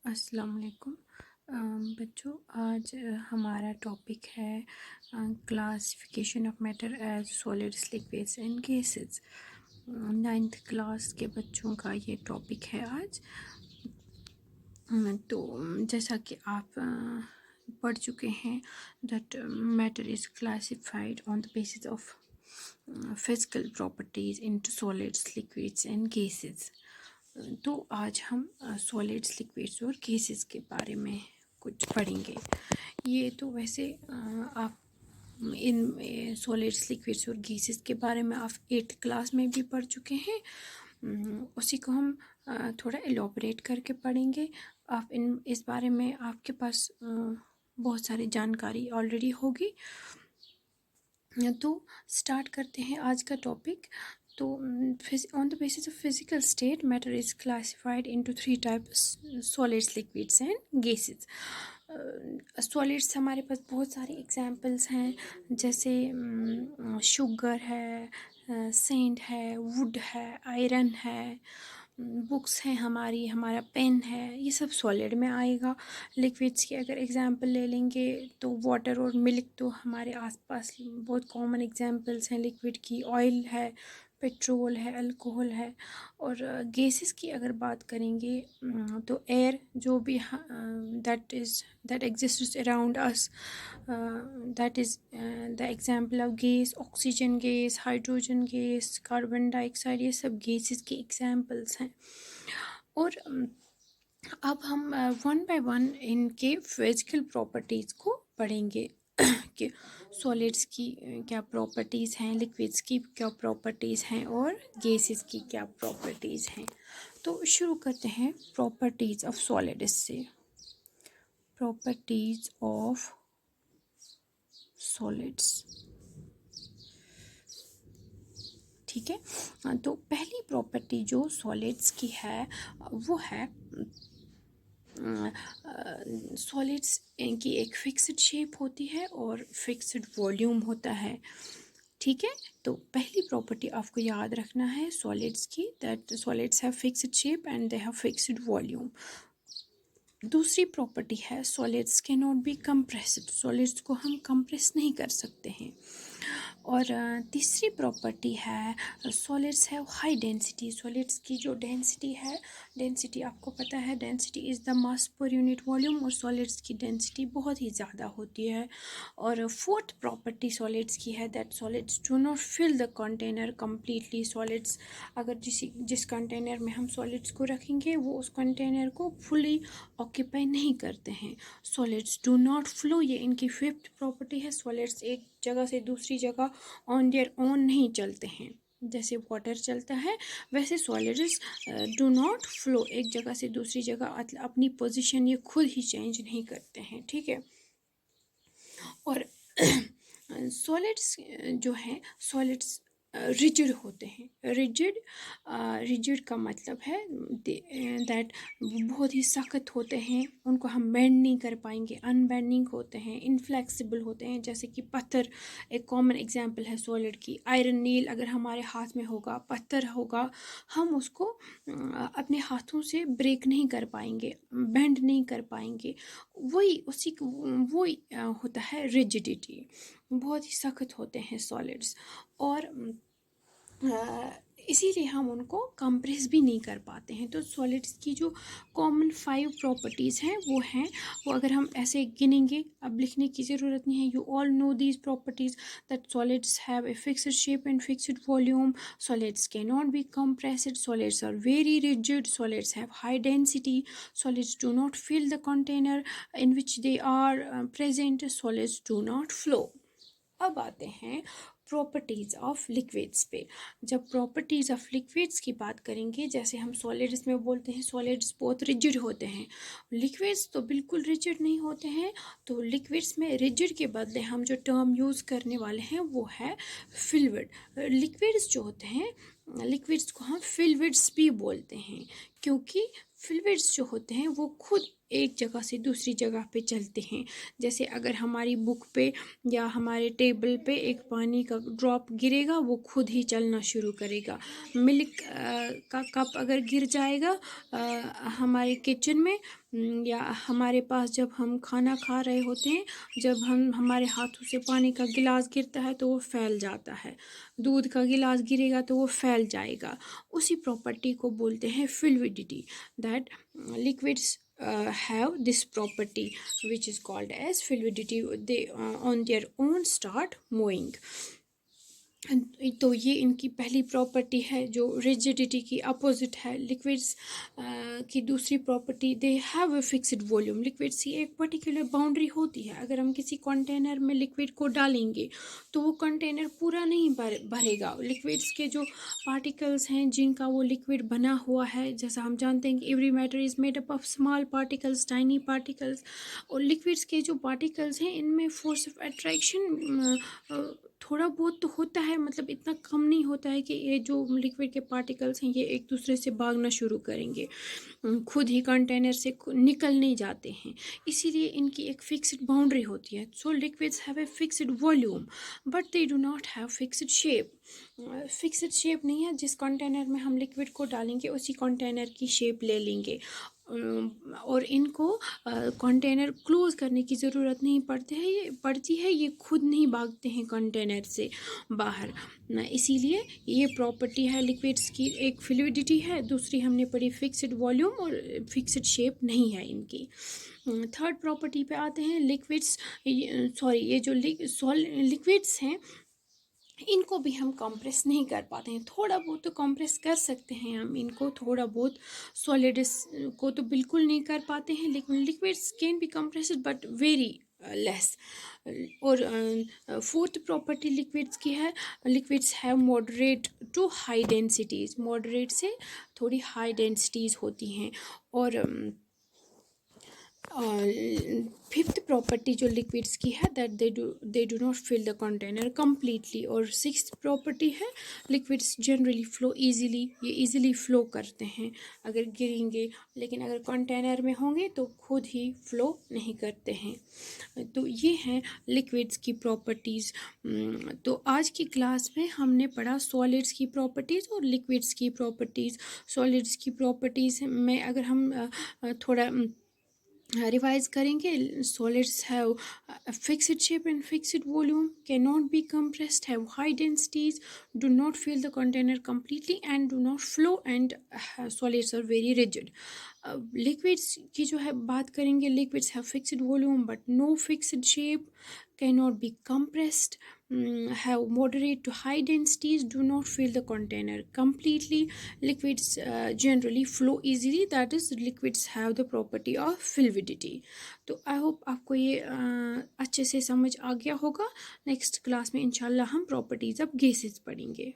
अस्सलाम वालेकुम। बच्चों, आज हमारा टॉपिक है classification of matter as solids, liquids and gases. 9th class के बच्चों का ये टॉपिक है आज। तो जैसा कि आप पढ़ चुके हैं that matter is classified on the basis of physical properties into solids, liquids and gases. तो आज हम सॉलिड्स, लिक्विड्स और गैसेस के बारे में कुछ पढ़ेंगे। ये तो वैसे आप इन सॉलिड्स, लिक्विड्स और गैसेस के बारे में आप 8th क्लास में भी पढ़ चुके हैं। उसी को हम थोड़ा एलोबरेट करके पढ़ेंगे। आप इस बारे में आपके पास बहुत सारी जानकारी ऑलरेडी होगी। तो स्टार्ट करते हैं आज का टॉपिक। तो on the basis of physical state matter is classified into 3 types: solids, liquids and gases. Solids हमारे पास बहुत सारे एग्जांपल्स हैं, जैसे शुगर है, सेंड है, वुड है, आयरन है, बुक्स हैं, हमारा पेन है, ये सब सॉलिड में आएगा। लिक्विड्स की अगर एग्जांपल ले लेंगे तो वाटर और मिल्क तो हमारे आसपास बहुत कॉमन एग्जांपल्स हैं लिक्विड की। ऑयल है, पेट्रोल है, अल्कोहल है। और गैसेस की अगर बात करेंगे तो एयर जो भी that exists around us, that is the example of gas. Oxygen gas, hydrogen gas, carbon dioxide, ये सब गैसेस की एग्जांपल्स हैं। और अब हम वन बाय वन इनके फिजिकल प्रॉपर्टीज़ को पढ़ेंगे कि सॉलिड्स की क्या प्रॉपर्टीज़ हैं, लिक्विड्स की क्या प्रॉपर्टीज़ हैं और गैसेस की क्या प्रॉपर्टीज़ हैं। तो शुरू करते हैं प्रॉपर्टीज़ ऑफ सॉलिड्स से। प्रॉपर्टीज़ ऑफ सॉलिड्स, ठीक है। तो पहली प्रॉपर्टी जो सॉलिड्स की है वो है सॉलिड्स की एक फिक्स्ड शेप होती है और फिक्स्ड वॉल्यूम होता है, ठीक है। तो पहली प्रॉपर्टी आपको याद रखना है सॉलिड्स की, that solids have fixed shape and they have fixed volume. दूसरी प्रॉपर्टी है solids can not be compressed, solids को हम कंप्रेस नहीं कर सकते हैं। और तीसरी प्रॉपर्टी है solids have high density, solids की जो डेंसिटी है, डेंसिटी आपको पता है density is the mass per unit volume, और सॉलिड्स की डेंसिटी बहुत ही ज़्यादा होती है। और फोर्थ प्रॉपर्टी सॉलिड्स की है that solids do not fill the container completely, solids अगर जिस कंटेनर में हम सॉलिड्स को रखेंगे वो उस कंटेनर को फुली ऑक्यूपाई नहीं करते हैं। सॉलिड्स डू नॉट फ्लो, ये इनकी फिफ्थ प्रॉपर्टी है। सॉलिड्स एक जगह से दूसरी जगह ऑन देयर ओन नहीं चलते हैं, जैसे वाटर चलता है वैसे सॉलिड्स डू नॉट फ्लो, एक जगह से दूसरी जगह अपनी पोजीशन ये खुद ही चेंज नहीं करते हैं, ठीक है। और सॉलिड्स जो हैं, सॉलिड्स रिजिड होते हैं। रिजिड का मतलब है दैट बहुत ही सख्त होते हैं, उनको हम बेंड नहीं कर पाएंगे, अनबेंडिंग होते हैं, इनफ्लेक्सिबल होते हैं। जैसे कि पत्थर एक कॉमन एग्जांपल है सॉलिड की। आयरन नील अगर हमारे हाथ में होगा, पत्थर होगा, हम उसको अपने हाथों से ब्रेक नहीं कर पाएंगे, बेंड नहीं कर पाएंगे। वही होता है रिजिडिटी, बहुत ही सख्त होते हैं सॉलिड्स। और इसीलिए हम उनको कंप्रेस भी नहीं कर पाते हैं। तो सॉलिड्स की जो कॉमन 5 प्रॉपर्टीज़ हैं वो हैं, वो अगर हम ऐसे गिनेंगे, अब लिखने की ज़रूरत नहीं है, you all know these properties that solids have a fixed shape and fixed volume, solids can not be compressed, solids are very rigid, solids have high density, solids do not fill the container in which they are present, solids do not flow. अब आते हैं properties of liquids पे। जब properties of liquids की बात करेंगे, जैसे हम सॉलिड्स में बोलते हैं सॉलिड्स बहुत रिजिड होते हैं, लिक्विड्स तो बिल्कुल रिजिड नहीं होते हैं। तो लिक्विड्स में रिजिड के बदले हम जो टर्म यूज़ करने वाले हैं वो है फ्लूइड। लिक्विड्स जो होते हैं, लिक्विड्स को हम फ्लूइड्स भी बोलते हैं, क्योंकि फ्लूइड्स जो होते हैं वो खुद एक जगह से दूसरी जगह पे चलते हैं। जैसे अगर हमारी बुक पे या हमारे टेबल पे एक पानी का ड्रॉप गिरेगा, वो खुद ही चलना शुरू करेगा। मिल्क का कप अगर गिर जाएगा हमारे किचन में या हमारे पास जब हम खाना खा रहे होते हैं, जब हम हमारे हाथों से पानी का गिलास गिरता है तो वो फैल जाता है। दूध का गिलास गिरेगा तो वो फैल जाएगा। उसी प्रॉपर्टी को बोलते हैं fluidity. That liquids have this property which is called as fluidity. They on their own start moving. तो ये इनकी पहली प्रॉपर्टी है जो रिजिडिटी की अपोजिट है। लिक्विड्स की दूसरी property, they have a fixed volume. Liquids की एक पर्टिकुलर बाउंड्री होती है। अगर हम किसी कंटेनर में लिक्विड को डालेंगे तो वो कंटेनर पूरा नहीं भरेगा। लिक्विड्स के जो पार्टिकल्स हैं जिनका वो लिक्विड बना हुआ है, जैसा हम जानते हैं कि every matter is made up of small particles, tiny particles. और लिक्विड्स के जो पार्टिकल्स हैं इनमें फोर्स ऑफ अट्रैक्शन थोड़ा बहुत तो होता है, मतलब इतना कम नहीं होता है कि ये जो लिक्विड के पार्टिकल्स हैं ये एक दूसरे से भागना शुरू करेंगे, खुद ही कंटेनर से निकल नहीं जाते हैं। इसीलिए इनकी एक फिक्स्ड बाउंड्री होती है। So liquids have a fixed volume but they do not have fixed shape. Fixed shape नहीं है, जिस कंटेनर में हम लिक्विड को डालेंगे उसी कंटेनर की शेप ले लेंगे। और इनको कंटेनर क्लोज करने की ज़रूरत नहीं पड़ती है, ये खुद नहीं भागते हैं कंटेनर से बाहर। इसीलिए ये प्रॉपर्टी है लिक्विड्स की, एक फ्लूइडिटी है, दूसरी हमने पढ़ी फिक्स्ड वॉल्यूम और फिक्स्ड शेप नहीं है इनकी। थर्ड प्रॉपर्टी पे आते हैं। लिक्विड्स ये जो लिक्विड्स हैं इनको भी हम कंप्रेस नहीं कर पाते हैं। थोड़ा बहुत तो कंप्रेस कर सकते हैं हम इनको, थोड़ा बहुत। सॉलिड्स को तो बिल्कुल नहीं कर पाते हैं, लेकिन liquids can be compressed but very less. और फोर्थ प्रॉपर्टी लिक्विड्स की है, liquids have moderate to high densities. Moderate से थोड़ी हाई डेंसिटीज़ होती हैं। और फिफ्थ प्रॉपर्टी जो लिक्विड्स की है, that they do not fill the container completely. और सिक्स्थ प्रॉपर्टी है, लिक्विड्स जनरली फ्लो ईजीली। ये ईजीली फ्लो करते हैं अगर गिरेंगे, लेकिन अगर कंटेनर में होंगे तो खुद ही फ्लो नहीं करते हैं। तो ये हैं लिक्विड्स की प्रॉपर्टीज़। तो आज की क्लास में हमने पढ़ा सॉलिड्स की प्रॉपर्टीज़ और लिक्विड्स की प्रॉपर्टीज़। सॉलिड्स की प्रॉपर्टीज़ में अगर हम थोड़ा रिवाइज करेंगे, solids have fixed shape and fixed volume, can not be compressed, have high densities, do not fill the container completely and do not flow, and solids are very rigid. Liquids की जो है बात करेंगे, liquids have fixed volume but no fixed shape, cannot be compressed, have moderate to high densities, do not fill the container completely. Liquids generally flow easily, that is liquids have the property of fluidity. तो I hope आपको ये अच्छे से समझ आ गया होगा। Next class में इंशाल्लाह हम प्रॉपर्टीज़ ऑफ गैसेस पढ़ेंगे।